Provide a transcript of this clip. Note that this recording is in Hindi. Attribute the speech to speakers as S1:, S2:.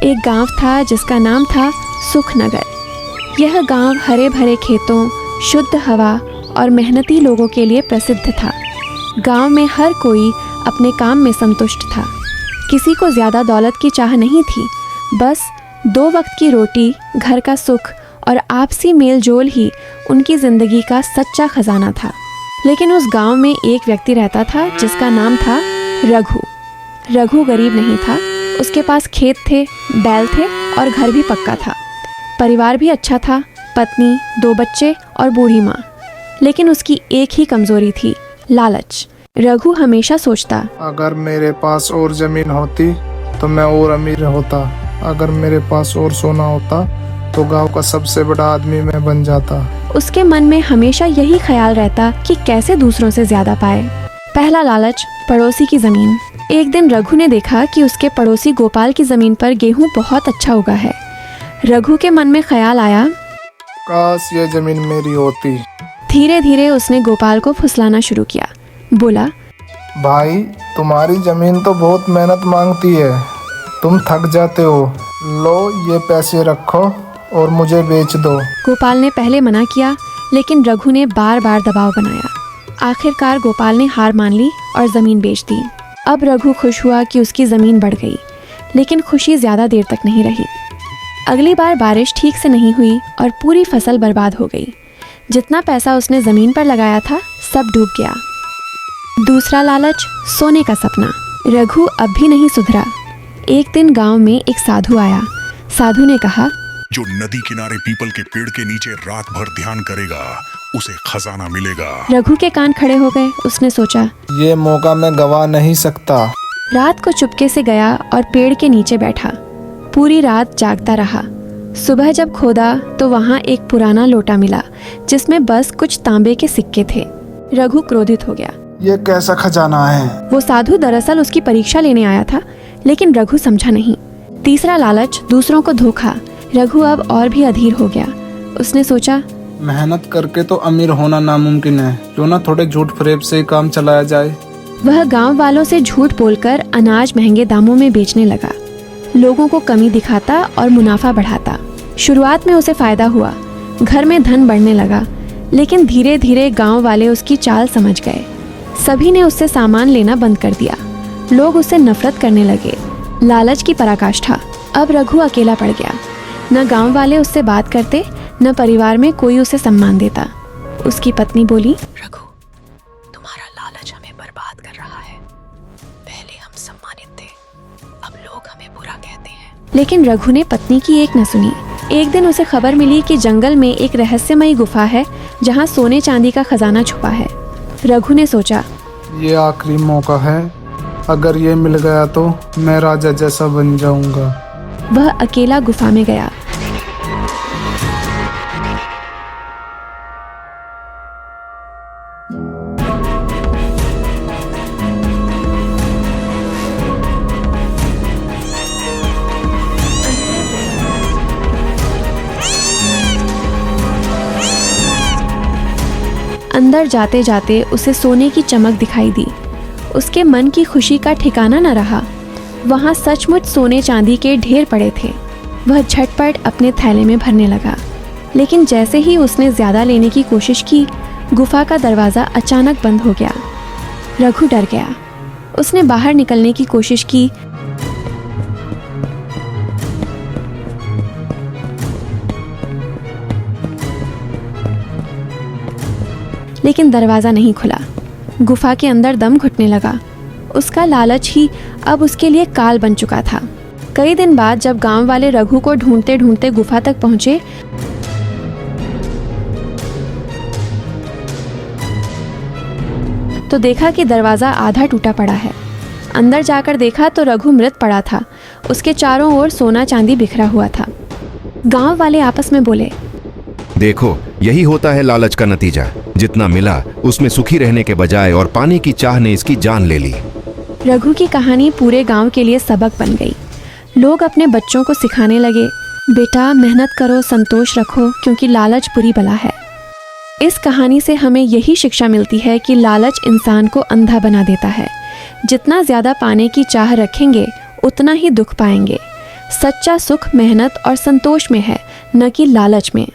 S1: एक गांव था जिसका नाम था सुखनगर। यह गांव हरे भरे खेतों, शुद्ध हवा और मेहनती लोगों के लिए प्रसिद्ध था। गांव में हर कोई अपने काम में संतुष्ट था। किसी को ज़्यादा दौलत की चाह नहीं थी, बस 2 वक्त की रोटी, घर का सुख और आपसी मेल जोल ही उनकी ज़िंदगी का सच्चा खजाना था। लेकिन उस गांव में एक व्यक्ति रहता था जिसका नाम था रघु। रघु गरीब नहीं था, उसके पास खेत थे, बैल थे और घर भी पक्का था। परिवार भी अच्छा था, पत्नी, 2 बच्चे और बूढ़ी माँ। लेकिन उसकी एक ही कमजोरी थी, लालच। रघु हमेशा सोचता,
S2: अगर मेरे पास और जमीन होती तो मैं और अमीर होता। अगर मेरे पास और सोना होता तो गांव का सबसे बड़ा आदमी मैं बन जाता।
S1: उसके मन में हमेशा यही ख्याल रहता कि कैसे दूसरों से ज्यादा पाए। पहला लालच, पड़ोसी की जमीन। एक दिन रघु ने देखा कि उसके पड़ोसी गोपाल की जमीन पर गेहूं बहुत अच्छा उगा है। रघु के मन में ख्याल आया,
S2: काश ये जमीन मेरी होती।
S1: धीरे धीरे उसने गोपाल को फुसलाना शुरू किया। बोला,
S2: भाई तुम्हारी जमीन तो बहुत मेहनत मांगती है, तुम थक जाते हो। लो ये पैसे रखो और मुझे बेच दो।
S1: गोपाल ने पहले मना किया, लेकिन रघु ने बार बार दबाव बनाया। आखिरकार गोपाल ने हार मान ली और जमीन बेच दी। अब रघु खुश हुआ कि उसकी जमीन बढ़ गई, लेकिन खुशी ज्यादा देर तक नहीं रही। अगली बार बारिश ठीक से नहीं हुई और पूरी फसल बर्बाद हो गई। जितना पैसा उसने जमीन पर लगाया था, सब डूब गया। दूसरा लालच, सोने का सपना। रघु अब भी नहीं सुधरा। एक दिन गांव में एक साधु आया। साधु ने कहा,
S3: जो नदी किनारे पीपल के पेड़ के नीचे रात भर ध्यान करेगा, उसे खजाना मिलेगा।
S1: रघु के कान खड़े हो गए। उसने सोचा,
S2: ये मौका मैं गवा नहीं सकता।
S1: रात को चुपके से गया और पेड़ के नीचे बैठा। पूरी रात जागता रहा। सुबह जब खोदा तो वहाँ एक पुराना लोटा मिला जिसमें बस कुछ तांबे के सिक्के थे। रघु क्रोधित हो गया।
S2: ये कैसा खजाना है?
S1: वो साधु दरअसल उसकी परीक्षा लेने आया था, लेकिन रघु समझा नहीं। तीसरा लालच, दूसरों को धोखा। रघु अब और भी अधीर हो गया। उसने सोचा,
S2: मेहनत करके तो अमीर होना नामुमकिन है, क्यों ना थोड़े झूठ फरेब से ही काम चलाया जाए।
S1: वह गांव वालों से झूठ बोलकर अनाज महंगे दामों में बेचने लगा। लोगों को कमी दिखाता और मुनाफा बढ़ाता। शुरुआत में उसे फायदा हुआ, घर में धन बढ़ने लगा, लेकिन धीरे धीरे गांव वाले उसकी चाल समझ गए। सभी ने उससे सामान लेना बंद कर दिया। लोग उससे नफरत करने लगे। लालच की पराकाष्ठा। अब रघु अकेला पड़ गया। न गांव वाले उससे बात करते, न परिवार में कोई उसे सम्मान देता। उसकी पत्नी बोली,
S4: रघु, तुम्हारा लालच हमें बर्बाद कर रहा है। पहले हम सम्मानित थे, अब लोग हमें बुरा कहते हैं।
S1: लेकिन रघु ने पत्नी की एक न सुनी। एक दिन उसे खबर मिली कि जंगल में एक रहस्यमयी गुफा है जहाँ सोने चांदी का खजाना छुपा है। रघु ने सोचा,
S2: ये आखिरी मौका है, अगर ये मिल गया तो मैं राजा जैसा बन जाऊंगा।
S1: वह अकेला गुफा में गया। अंदर जाते जाते उसे सोने की चमक दिखाई दी। उसके मन की खुशी का ठिकाना न रहा। वहाँ सचमुच सोने चांदी के ढेर पड़े थे। वह झटपट अपने थैले में भरने लगा, लेकिन जैसे ही उसने ज्यादा लेने की कोशिश की, गुफा का दरवाज़ा अचानक बंद हो गया। रघु डर गया। उसने बाहर निकलने की कोशिश की, लेकिन दरवाज़ा नहीं खुला। गुफा के अंदर दम घुटने लगा। उसका लालच ही अब उसके लिए काल बन चुका था। कई दिन बाद जब गांव वाले रघु को ढूंढते ढूंढते गुफा तक पहुंचे, तो देखा कि दरवाज़ा आधा टूटा पड़ा है। अंदर जाकर देखा तो रघु मृत पड़ा था। उसके चारों ओर सोना चांदी बिखरा हुआ था। गांव वाले आपस में बोले,
S5: देखो, यही होता है लालच का नतीजा। जितना मिला उसमें सुखी रहने के बजाय और पाने की चाह ने इसकी जान ले ली।
S1: रघु की कहानी पूरे गांव के लिए सबक बन गई। लोग अपने बच्चों को सिखाने लगे, बेटा मेहनत करो, संतोष रखो, क्योंकि लालच बुरी बला है। इस कहानी से हमें यही शिक्षा मिलती है कि लालच इंसान को अंधा बना देता है। जितना ज्यादा पाने की चाह रखेंगे, उतना ही दुख पाएंगे। सच्चा सुख मेहनत और संतोष में है, न कि लालच में।